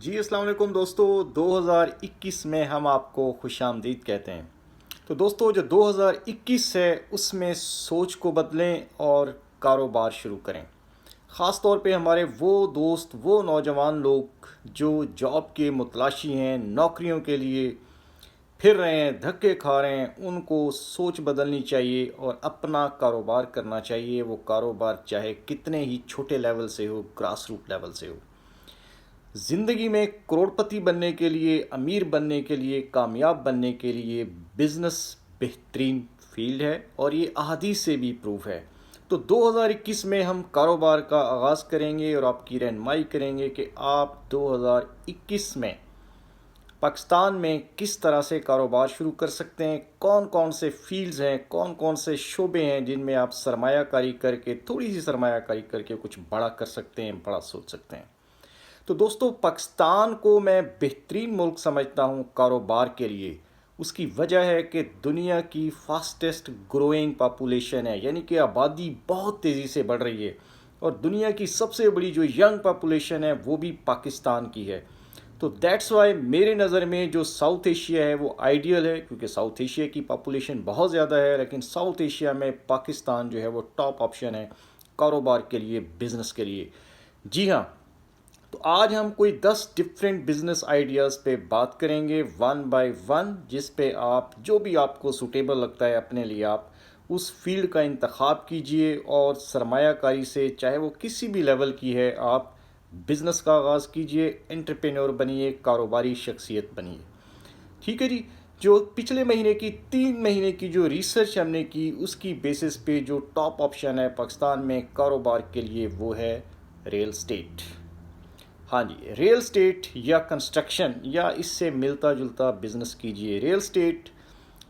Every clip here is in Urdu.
جی السلام علیکم دوستو، 2021 میں ہم آپ کو خوش آمدید کہتے ہیں۔ تو دوستو جو 2021 ہے اس میں سوچ کو بدلیں اور کاروبار شروع کریں۔ خاص طور پہ ہمارے وہ دوست، وہ نوجوان لوگ جو جاب کے متلاشی ہیں، نوکریوں کے لیے پھر رہے ہیں، دھکے کھا رہے ہیں، ان کو سوچ بدلنی چاہیے اور اپنا کاروبار کرنا چاہیے۔ وہ کاروبار چاہے کتنے ہی چھوٹے لیول سے ہو، گراس روٹ لیول سے ہو۔ زندگی میں کروڑپتی بننے کے لیے، امیر بننے کے لیے، کامیاب بننے کے لیے بزنس بہترین فیلڈ ہے اور یہ احادیث سے بھی پروف ہے۔ تو 2021 میں ہم کاروبار کا آغاز کریں گے اور آپ کی رہنمائی کریں گے کہ آپ 2021 میں پاکستان میں کس طرح سے کاروبار شروع کر سکتے ہیں، کون کون سے فیلڈز ہیں، کون کون سے شعبے ہیں جن میں آپ سرمایہ کاری کر کے، تھوڑی سی سرمایہ کاری کر کے کچھ بڑا کر سکتے ہیں، بڑا سوچ سکتے ہیں۔ تو دوستو پاکستان کو میں بہترین ملک سمجھتا ہوں کاروبار کے لیے۔ اس کی وجہ ہے کہ دنیا کی فاسٹسٹ گروئنگ پاپولیشن ہے، یعنی کہ آبادی بہت تیزی سے بڑھ رہی ہے اور دنیا کی سب سے بڑی جو ینگ پاپولیشن ہے وہ بھی پاکستان کی ہے۔ تو دیٹس وائی میرے نظر میں جو ساؤتھ ایشیا ہے وہ آئیڈیل ہے، کیونکہ ساؤتھ ایشیا کی پاپولیشن بہت زیادہ ہے، لیکن ساؤتھ ایشیا میں پاکستان جو ہے وہ ٹاپ آپشن ہے کاروبار کے لیے، بزنس کے لیے۔ جی ہاں، تو آج ہم کوئی 10 ڈفرینٹ بزنس آئیڈیاز پہ بات کریں گے ون بائی ون، جس پہ آپ جو بھی آپ کو سوٹیبل لگتا ہے اپنے لیے آپ اس فیلڈ کا انتخاب کیجئے اور سرمایہ کاری سے، چاہے وہ کسی بھی لیول کی ہے، آپ بزنس کا آغاز کیجئے، انٹرپرینور بنیے، کاروباری شخصیت بنیے۔ ٹھیک ہے جی، جو پچھلے مہینے کی 3 مہینے کی جو ریسرچ ہم نے کی اس کی بیسس پہ جو ٹاپ آپشن ہے پاکستان میں کاروبار کے لیے وہ ہے ریل اسٹیٹ۔ ہاں جی، ریل اسٹیٹ یا کنسٹرکشن یا اس سے ملتا جلتا بزنس کیجئے۔ ریل اسٹیٹ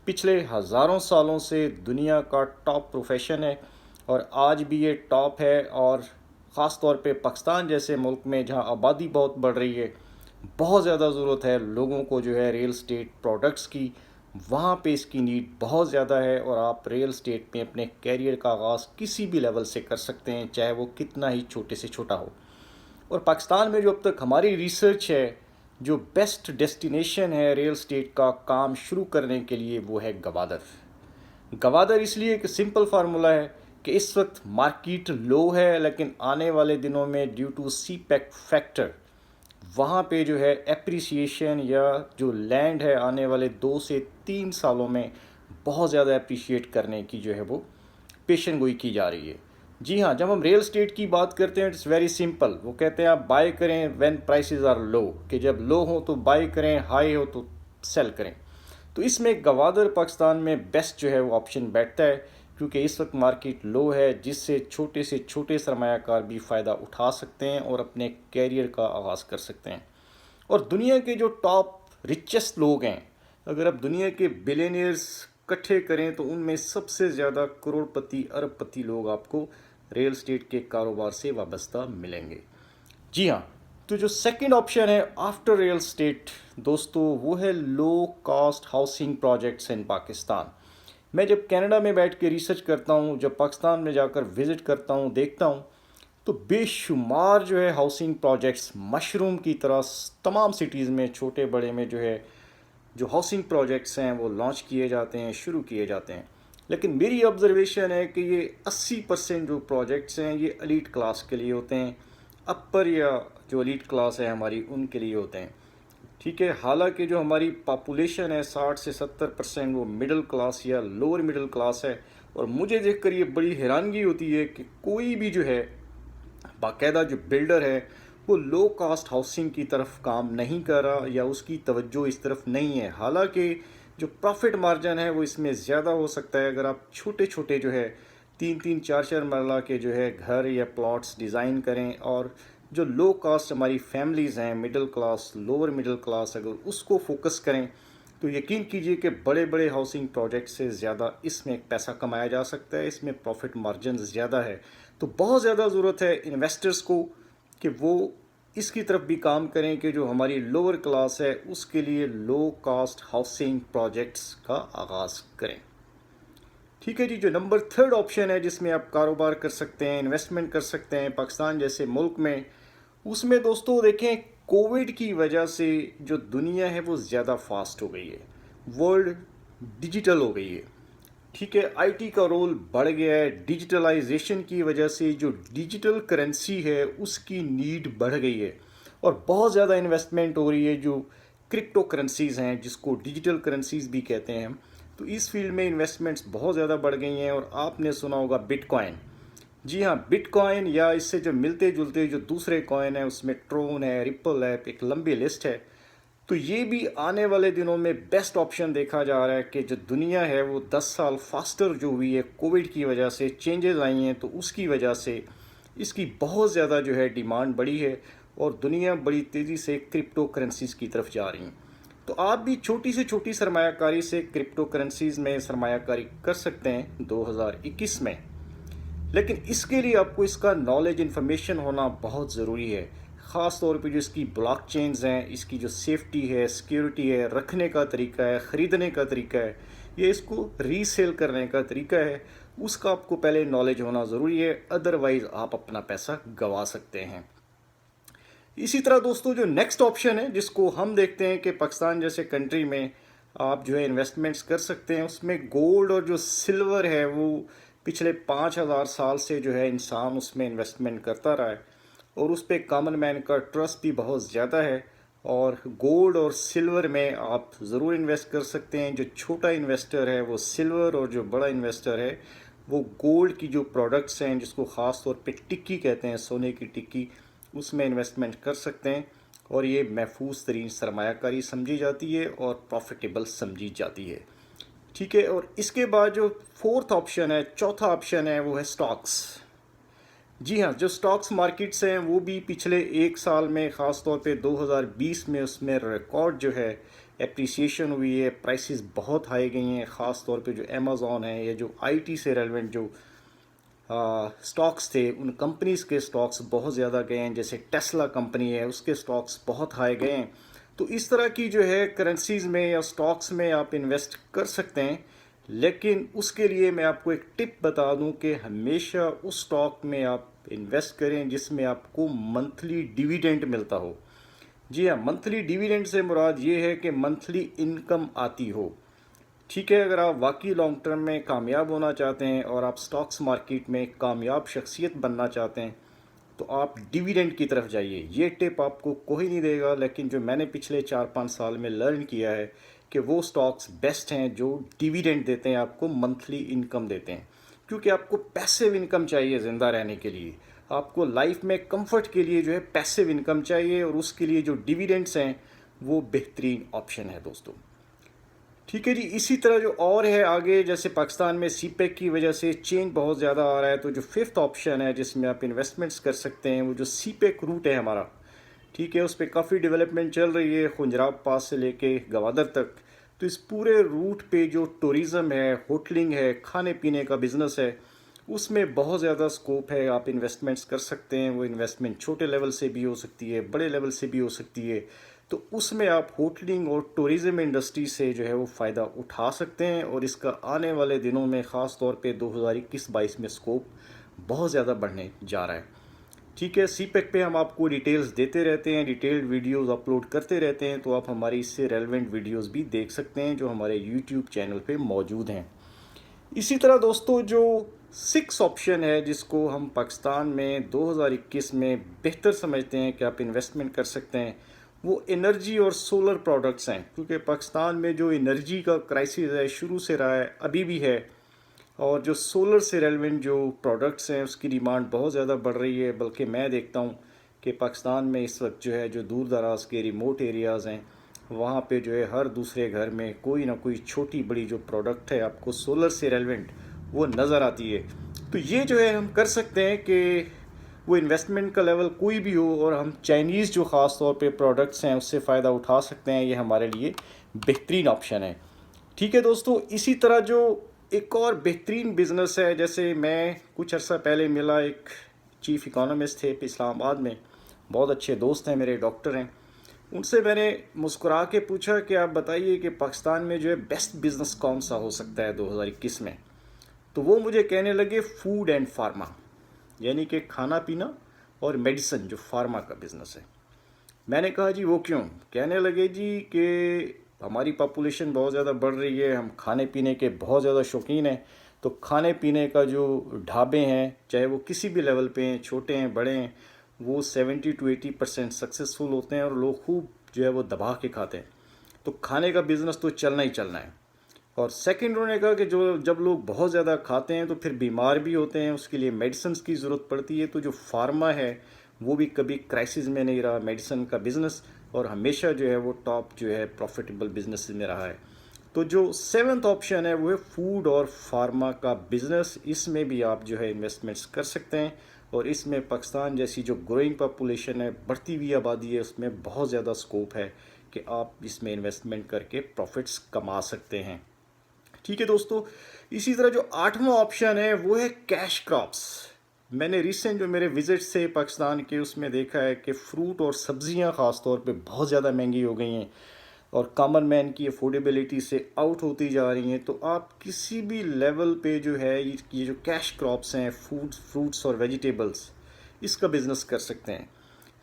پچھلے ہزاروں سالوں سے دنیا کا ٹاپ پروفیشن ہے اور آج بھی یہ ٹاپ ہے، اور خاص طور پہ پاکستان جیسے ملک میں جہاں آبادی بہت بڑھ رہی ہے، بہت زیادہ ضرورت ہے لوگوں کو جو ہے ریل اسٹیٹ پروڈکٹس کی، وہاں پہ اس کی نیڈ بہت زیادہ ہے اور آپ ریل اسٹیٹ میں اپنے کیریئر کا آغاز کسی بھی لیول سے کر سکتے ہیں، چاہے وہ کتنا ہی چھوٹے سے چھوٹا ہو۔ اور پاکستان میں جو اب تک ہماری ریسرچ ہے، جو بیسٹ ڈیسٹینیشن ہے ریل اسٹیٹ کا کام شروع کرنے کے لیے وہ ہے گوادر۔ گوادر اس لیے کہ سمپل فارمولا ہے کہ اس وقت مارکیٹ لو ہے، لیکن آنے والے دنوں میں due to CPEC factor وہاں پہ جو ہے اپریسیشن یا جو لینڈ ہے آنے والے 2 سے 3 سالوں میں بہت زیادہ اپریشیٹ کرنے کی جو ہے وہ پیشن گوئی کی جا رہی ہے۔ جی ہاں، جب ہم ریل اسٹیٹ کی بات کرتے ہیں اٹس ویری سمپل، وہ کہتے ہیں آپ بائی کریں وین پرائسز آر لو، کہ جب لو ہو تو بائی کریں، ہائی ہو تو سیل کریں۔ تو اس میں گوادر پاکستان میں بیسٹ جو ہے وہ آپشن بیٹھتا ہے، کیونکہ اس وقت مارکیٹ لو ہے جس سے چھوٹے سرمایہ کار بھی فائدہ اٹھا سکتے ہیں اور اپنے کیریئر کا آغاز کر سکتے ہیں۔ اور دنیا کے جو ٹاپ ریچسٹ لوگ ہیں، اگر آپ دنیا کے بلینئرز اکٹھے کریں تو ان میں سب سے زیادہ کروڑپتی، ارب پتی لوگ آپ کو ریل اسٹیٹ کے کاروبار سے وابستہ ملیں گے۔ جی ہاں، تو جو سیکنڈ آپشن ہے آفٹر ریل اسٹیٹ دوستو وہ ہے لو کاسٹ ہاؤسنگ پروجیکٹس ان پاکستان۔ میں جب کینیڈا میں بیٹھ کے ریسرچ کرتا ہوں، جب پاکستان میں جا کر وزٹ کرتا ہوں، دیکھتا ہوں تو بے شمار جو ہے ہاؤسنگ پروجیکٹس مشروم کی طرح تمام سٹیز میں، چھوٹے بڑے میں جو ہے جو ہاؤسنگ پروجیکٹس ہیں وہ لانچ کیے جاتے ہیں، شروع کیے جاتے ہیں۔ لیکن میری آبزرویشن ہے کہ یہ 80% جو پروجیکٹس ہیں یہ ایلیٹ کلاس کے لیے ہوتے ہیں، اپر یا جو ایلیٹ کلاس ہے ہماری ان کے لیے ہوتے ہیں۔ ٹھیک ہے، حالانکہ جو ہماری پاپولیشن ہے 60 سے 70% وہ مڈل کلاس یا لوور مڈل کلاس ہے، اور مجھے دیکھ کر یہ بڑی حیرانگی ہوتی ہے کہ کوئی بھی جو ہے باقاعدہ جو بلڈر ہے وہ لو کاسٹ ہاؤسنگ کی طرف کام نہیں کر رہا یا اس کی توجہ اس طرف نہیں ہے۔ حالانکہ جو پروفٹ مارجن ہے وہ اس میں زیادہ ہو سکتا ہے اگر آپ چھوٹے چھوٹے جو ہے 3-4 مرلہ کے جو ہے گھر یا پلاٹس ڈیزائن کریں، اور جو لو کاسٹ ہماری فیملیز ہیں، middle class, lower middle class, اگر اس کو فوکس کریں تو یقین کیجئے کہ بڑے بڑے ہاؤسنگ پروجیکٹ سے زیادہ اس میں پیسہ کمایا جا سکتا ہے، اس میں پروفٹ مارجن زیادہ ہے۔ تو بہت زیادہ ضرورت ہے انویسٹرز کو کہ وہ اس کی طرف بھی کام کریں کہ جو ہماری لوور کلاس ہے اس کے لیے لو کاسٹ ہاؤسنگ پروجیکٹس کا آغاز کریں۔ ٹھیک ہے جی، جو نمبر 3 آپشن ہے جس میں آپ کاروبار کر سکتے ہیں، انویسٹمنٹ کر سکتے ہیں پاکستان جیسے ملک میں، اس میں دوستو دیکھیں کووڈ کی وجہ سے جو دنیا ہے وہ زیادہ فاسٹ ہو گئی ہے، ورلڈ ڈیجیٹل ہو گئی ہے، ٹھیک ہے، آئی ٹی کا رول بڑھ گیا ہے، ڈیجیٹلائزیشن کی وجہ سے جو ڈیجیٹل کرنسی ہے اس کی نیڈ بڑھ گئی ہے اور بہت زیادہ انویسٹمنٹ ہو رہی ہے جو کرپٹو کرنسیز ہیں جس کو ڈیجیٹل کرنسیز بھی کہتے ہیں ہم، تو اس فیلڈ میں انویسٹمنٹس بہت زیادہ بڑھ گئی ہیں۔ اور آپ نے سنا ہوگا بٹ کوائن، جی ہاں، بٹ کوائن یا اس سے جو ملتے جلتے جو دوسرے کوائن ہیں اس میں ٹرون ہے، ریپل ہے، ایک لمبی لسٹ ہے، تو یہ بھی آنے والے دنوں میں بیسٹ آپشن دیکھا جا رہا ہے کہ جو دنیا ہے وہ 10 سال فاسٹر جو ہوئی ہے کووڈ کی وجہ سے چینجز آئی ہیں، تو اس کی وجہ سے اس کی بہت زیادہ جو ہے ڈیمانڈ بڑھی ہے اور دنیا بڑی تیزی سے کرپٹو کرنسیز کی طرف جا رہی ہیں۔ تو آپ بھی چھوٹی سے چھوٹی سرمایہ کاری سے کرپٹو کرنسیز میں سرمایہ کاری کر سکتے ہیں 2021 میں، لیکن اس کے لیے آپ کو اس کا نالج انفارمیشن ہونا بہت ضروری ہے، خاص طور پہ جو اس کی بلاک چینز ہیں، اس کی جو سیفٹی ہے، سیکیورٹی ہے، رکھنے کا طریقہ ہے، خریدنے کا طریقہ ہے، یا اس کو ری سیل کرنے کا طریقہ ہے، اس کا آپ کو پہلے نالج ہونا ضروری ہے، ادروائز آپ اپنا پیسہ گنوا سکتے ہیں۔ اسی طرح دوستو جو نیکسٹ آپشن ہے جس کو ہم دیکھتے ہیں کہ پاکستان جیسے کنٹری میں آپ جو ہے انویسٹمنٹس کر سکتے ہیں، اس میں گولڈ اور جو سلور ہے وہ پچھلے 5000 سال سے جو ہے انسان اس میں انویسٹمنٹ کرتا رہا ہے اور اس پہ کامن مین کا ٹرسٹ بھی بہت زیادہ ہے، اور گولڈ اور سلور میں آپ ضرور انویسٹ کر سکتے ہیں۔ جو چھوٹا انویسٹر ہے وہ سلور، اور جو بڑا انویسٹر ہے وہ گولڈ کی جو پروڈکٹس ہیں جس کو خاص طور پہ ٹکی کہتے ہیں، سونے کی ٹکی، اس میں انویسٹمنٹ کر سکتے ہیں، اور یہ محفوظ ترین سرمایہ کاری سمجھی جاتی ہے اور پروفیٹیبل سمجھی جاتی ہے، ٹھیک ہے۔ اور اس کے بعد جو فورتھ آپشن ہے، چوتھا آپشن ہے، وہ ہے سٹاکس۔ جی ہاں، جو سٹاکس مارکیٹس ہیں وہ بھی پچھلے 1 سال میں، خاص طور پہ 2020 میں، اس میں ریکارڈ جو ہے اپریسیشن ہوئی ہے، پرائسز بہت ہائی گئی ہیں، خاص طور پہ جو امیزون ہے یا جو آئی ٹی سے ریلیونٹ جو سٹاکس تھے ان کمپنیز کے سٹاکس بہت زیادہ گئے ہیں، جیسے ٹیسلا کمپنی ہے اس کے سٹاکس بہت ہائی گئے ہیں۔ تو اس طرح کی جو ہے کرنسیز میں یا سٹاکس میں آپ انویسٹ کر سکتے ہیں، لیکن اس کے لیے میں آپ کو ایک ٹپ بتا دوں کہ ہمیشہ اس سٹاک میں آپ انویسٹ کریں جس میں آپ کو منتھلی ڈیویڈنڈ ملتا ہو۔ جی ہاں، منتھلی ڈیویڈنڈ سے مراد یہ ہے کہ منتھلی انکم آتی ہو، ٹھیک ہے۔ اگر آپ واقعی لانگ ٹرم میں کامیاب ہونا چاہتے ہیں اور آپ سٹاکس مارکیٹ میں کامیاب شخصیت بننا چاہتے ہیں تو آپ ڈیویڈنڈ کی طرف جائیے۔ یہ ٹپ آپ کو کوئی نہیں دے گا، لیکن جو میں نے پچھلے 4-5 سال میں لرن کیا ہے کہ وہ سٹاکس بیسٹ ہیں جو ڈیویڈنڈ دیتے ہیں، آپ کو منتھلی انکم دیتے ہیں، کیونکہ آپ کو پیسیو انکم چاہیے زندہ رہنے کے لیے، آپ کو لائف میں کمفرٹ کے لیے جو ہے پیسیو انکم چاہیے، اور اس کے لیے جو ڈیویڈنڈس ہیں وہ بہترین آپشن ہے دوستو، ٹھیک ہے جی۔ اسی طرح جو اور ہے آگے، جیسے پاکستان میں سی پیک کی وجہ سے چینج بہت زیادہ آ رہا ہے، تو جو ففتھ آپشن ہے جس میں آپ انویسٹمنٹس کر سکتے ہیں وہ جو سی پیک روٹ ہے ہمارا، ٹھیک ہے، اس پہ کافی ڈیولپمنٹ چل رہی ہے، خنجراب پاس سے لے کے گوادر تک۔ تو اس پورے روٹ پہ جو ٹورزم ہے، ہوٹلنگ ہے، کھانے پینے کا بزنس ہے، اس میں بہت زیادہ سکوپ ہے، آپ انویسٹمنٹس کر سکتے ہیں۔ وہ انویسٹمنٹ چھوٹے لیول سے بھی ہو سکتی ہے، بڑے لیول سے بھی ہو سکتی ہے، تو اس میں آپ ہوٹلنگ اور ٹورزم انڈسٹری سے جو ہے وہ فائدہ اٹھا سکتے ہیں، اور اس کا آنے والے دنوں میں خاص طور پہ 2021-22 میں سکوپ بہت زیادہ بڑھنے جا رہا ہے، ٹھیک ہے۔ سی پیک پہ ہم آپ کو ڈیٹیلز دیتے رہتے ہیں، ڈیٹیلڈ ویڈیوز اپلوڈ کرتے رہتے ہیں، تو آپ ہماری اس سے ریلیونٹ ویڈیوز بھی دیکھ سکتے ہیں جو ہمارے یوٹیوب چینل پہ موجود ہیں۔ اسی طرح دوستو جو 6 آپشن ہے جس کو ہم پاکستان میں 2021 میں بہتر سمجھتے ہیں کہ آپ انویسٹمنٹ کر سکتے ہیں، وہ انرجی اور سولر پروڈکٹس ہیں، کیونکہ پاکستان میں جو انرجی کا کرائسس ہے شروع سے رہا ہے، ابھی بھی ہے، اور جو سولر سے ریلیونٹ جو پروڈکٹس ہیں اس کی ڈیمانڈ بہت زیادہ بڑھ رہی ہے، بلکہ میں دیکھتا ہوں کہ پاکستان میں اس وقت جو ہے جو دور دراز کے ریموٹ ایریاز ہیں وہاں پہ جو ہے ہر دوسرے گھر میں کوئی نہ کوئی چھوٹی بڑی جو پروڈکٹ ہے آپ کو سولر سے ریلیونٹ وہ نظر آتی ہے۔ تو یہ جو ہے ہم کر سکتے ہیں کہ وہ انویسٹمنٹ کا لیول کوئی بھی ہو، اور ہم چائنیز جو خاص طور پہ پروڈکٹس ہیں اس سے فائدہ اٹھا سکتے ہیں، یہ ہمارے لیے بہترین آپشن ہے، ٹھیک ہے دوستو۔ اسی طرح جو ایک اور بہترین بزنس ہے، جیسے میں کچھ عرصہ پہلے ملا، ایک چیف اکانومسٹ تھے اسلام آباد میں، بہت اچھے دوست ہیں میرے، ڈاکٹر ہیں، ان سے میں نے مسکرا کے پوچھا کہ آپ بتائیے کہ پاکستان میں جو ہے بیسٹ بزنس کون سا ہو سکتا ہے 2021 میں، تو وہ مجھے کہنے لگے فوڈ اینڈ فارما، یعنی کہ کھانا پینا اور میڈیسن جو فارما کا بزنس ہے۔ میں نے کہا جی وہ کیوں؟ کہنے لگے جی کہ ہماری پاپولیشن بہت زیادہ بڑھ رہی ہے، ہم کھانے پینے کے بہت زیادہ شوقین ہیں، تو کھانے پینے کا جو ڈھابے ہیں چاہے وہ کسی بھی لیول پہ ہیں، چھوٹے ہیں بڑے ہیں، وہ 70 to 80% سکسیزفل ہوتے ہیں اور لوگ خوب جو ہے وہ دبا کے کھاتے ہیں. تو کھانے کا بزنس تو چلنا ہی چلنا ہے. اور سیکنڈ انہوں نے کہا کہ جب لوگ بہت زیادہ کھاتے ہیں تو پھر بیمار بھی ہوتے ہیں، اس کے لیے میڈیسنس کی ضرورت پڑتی ہے. تو جو فارما ہے وہ بھی کبھی کرائسس میں نہیں رہا میڈیسن کا بزنس، اور ہمیشہ جو ہے وہ ٹاپ جو ہے پروفیٹیبل بزنس میں رہا ہے. تو جو سیونتھ آپشن ہے وہ ہے فوڈ اور فارما کا بزنس. اس میں بھی آپ جو ہے انویسٹمنٹس کر سکتے ہیں، اور اس میں پاکستان جیسی جو گروئنگ پاپولیشن ہے، بڑھتی ہوئی آبادی ہے، اس میں بہت زیادہ اسکوپ ہے کہ آپ اس میں انویسٹمنٹ کر کے پروفٹس کما سکتے ہیں. ٹھیک ہے دوستو، اسی طرح جو 8واں آپشن ہے وہ ہے کیش کراپس. میں نے ریسنٹ جو میرے وزٹ سے پاکستان کے اس میں دیکھا ہے کہ فروٹ اور سبزیاں خاص طور پہ بہت زیادہ مہنگی ہو گئی ہیں اور کامن مین کی افورڈیبلٹی سے آؤٹ ہوتی جا رہی ہیں. تو آپ کسی بھی لیول پہ جو ہے یہ جو کیش کراپس ہیں، فروٹس اور ویجیٹیبلس، اس کا بزنس کر سکتے ہیں.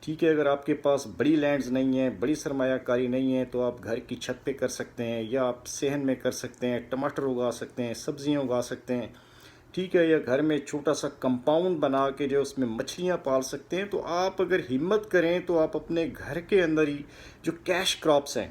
ٹھیک ہے، اگر آپ کے پاس بڑی لینڈز نہیں ہیں، بڑی سرمایہ کاری نہیں ہے، تو آپ گھر کی چھت پہ کر سکتے ہیں، یا آپ صحن میں کر سکتے ہیں، ٹماٹر اگا سکتے ہیں، سبزیاں اگا سکتے ہیں. ٹھیک ہے، یا گھر میں چھوٹا سا کمپاؤنڈ بنا کے جو اس میں مچھلیاں پال سکتے ہیں. تو آپ اگر ہمت کریں تو آپ اپنے گھر کے اندر ہی جو کیش کراپس ہیں،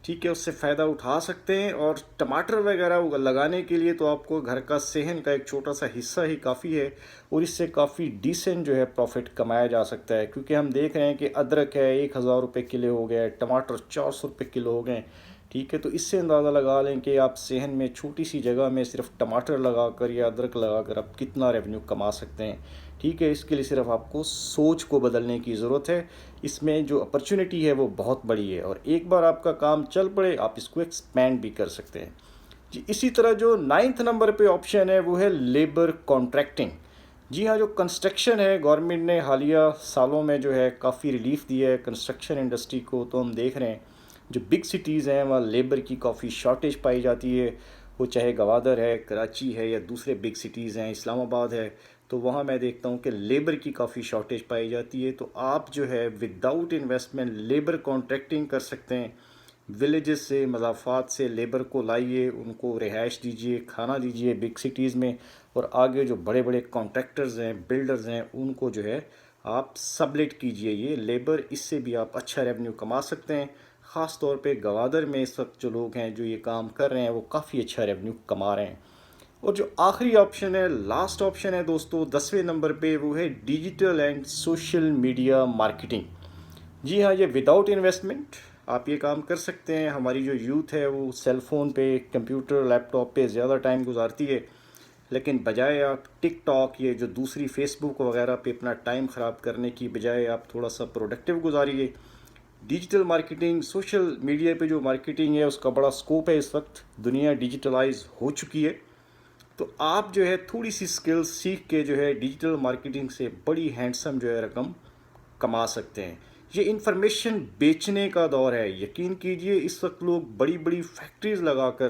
ٹھیک ہے، اس سے فائدہ اٹھا سکتے ہیں. اور ٹماٹر وغیرہ لگانے کے لیے تو آپ کو گھر کا صحن کا ایک چھوٹا سا حصہ ہی کافی ہے، اور اس سے کافی ڈیسنٹ جو ہے پروفٹ کمایا جا سکتا ہے. کیونکہ ہم دیکھ رہے ہیں کہ ادرک ہے 1000 روپے کلو ہو گیا ہے، ٹماٹر 400 روپے کلو ہو گئے. ٹھیک ہے، تو اس سے اندازہ لگا لیں کہ آپ صحن میں چھوٹی سی جگہ میں صرف ٹماٹر لگا کر یا ادرک لگا کر آپ کتنا ریونیو کما سکتے ہیں. ٹھیک ہے، اس کے لیے صرف آپ کو سوچ کو بدلنے کی ضرورت ہے. اس میں جو اپرچونٹی ہے وہ بہت بڑی ہے، اور ایک بار آپ کا کام چل پڑے آپ اس کو ایکسپینڈ بھی کر سکتے ہیں. جی اسی طرح جو 9th نمبر پہ آپشن ہے وہ ہے لیبر کانٹریکٹنگ. جی ہاں، جو کنسٹرکشن ہے گورنمنٹ نے حالیہ سالوں میں جو ہے کافی ریلیف دیا ہے کنسٹرکشن انڈسٹری کو. تو ہم دیکھ رہے ہیں جو بگ سٹیز ہیں وہاں لیبر کی کافی شارٹیج پائی جاتی ہے. وہ چاہے گوادر ہے، کراچی ہے، یا دوسرے بگ سٹیز ہیں، اسلام آباد ہے، تو وہاں میں دیکھتا ہوں کہ لیبر کی کافی شارٹیج پائی جاتی ہے. تو آپ جو ہے وداؤٹ انویسٹمنٹ لیبر کانٹریکٹنگ کر سکتے ہیں. ولیجز سے، مضافات سے لیبر کو لائیے، ان کو رہائش دیجیے، کھانا دیجیے بگ سٹیز میں، اور آگے جو بڑے بڑے کانٹریکٹرز ہیں، بلڈرز ہیں، ان کو جو ہے آپ سبلیٹ کیجیے یہ لیبر. اس سے بھی آپ اچھا ریونیو کما سکتے ہیں. خاص طور پہ گوادر میں اس وقت جو لوگ ہیں جو یہ کام کر رہے ہیں وہ کافی اچھا ریونیو کما رہے ہیں. اور جو آخری آپشن ہے، لاسٹ آپشن ہے دوستو 10ویں نمبر پہ، وہ ہے digital and social media marketing. جی ہاں، یہ وداؤٹ انویسٹمنٹ آپ یہ کام کر سکتے ہیں. ہماری جو یوتھ ہے وہ سیل فون پہ، کمپیوٹر، لیپ ٹاپ پہ زیادہ ٹائم گزارتی ہے، لیکن بجائے آپ ٹک ٹاک یہ جو دوسری فیس بک وغیرہ پہ اپنا ٹائم خراب کرنے کی بجائے آپ تھوڑا سا پروڈکٹیو گزاریے. ڈیجیٹل مارکیٹنگ، سوشل میڈیا پہ جو مارکیٹنگ ہے اس کا بڑا سکوپ ہے. اس وقت دنیا ڈیجیٹلائز ہو چکی ہے، تو آپ جو ہے تھوڑی سی سکلز سیکھ کے جو ہے ڈیجیٹل مارکیٹنگ سے بڑی ہینڈسم جو ہے رقم کما سکتے ہیں. یہ انفارمیشن بیچنے کا دور ہے. یقین کیجئے اس وقت لوگ بڑی بڑی فیکٹریز لگا کر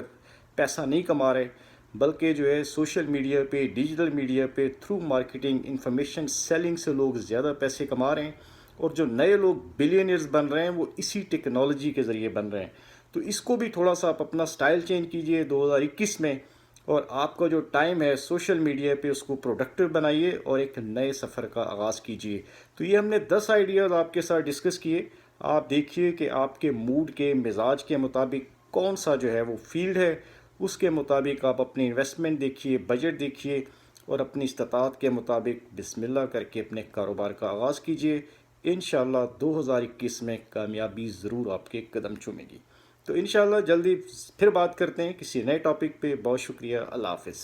پیسہ نہیں کما رہے، بلکہ جو ہے سوشل میڈیا پہ، ڈیجیٹل میڈیا پہ تھرو مارکیٹنگ، انفارمیشن سیلنگ سے لوگ زیادہ پیسے کما رہے ہیں. اور جو نئے لوگ بلینئرز بن رہے ہیں وہ اسی ٹیکنالوجی کے ذریعے بن رہے ہیں. تو اس کو بھی تھوڑا سا آپ اپنا سٹائل چینج کیجئے 2021 میں، اور آپ کا جو ٹائم ہے سوشل میڈیا پہ اس کو پروڈکٹیو بنائیے اور ایک نئے سفر کا آغاز کیجئے. تو یہ ہم نے 10 آئیڈیاز آپ کے ساتھ ڈسکس کیے. آپ دیکھیے کہ آپ کے موڈ کے مزاج کے مطابق کون سا جو ہے وہ فیلڈ ہے، اس کے مطابق آپ اپنی انویسٹمنٹ دیکھیے، بجٹ دیکھیے، اور اپنی استطاعت کے مطابق بسم اللہ کر کے اپنے کاروبار کا آغاز کیجئے. انشاءاللہ 2021 میں کامیابی ضرور آپ کے قدم چومے گی. تو انشاءاللہ جلدی پھر بات کرتے ہیں کسی نئے ٹاپک پہ. بہت شکریہ، اللہ حافظ.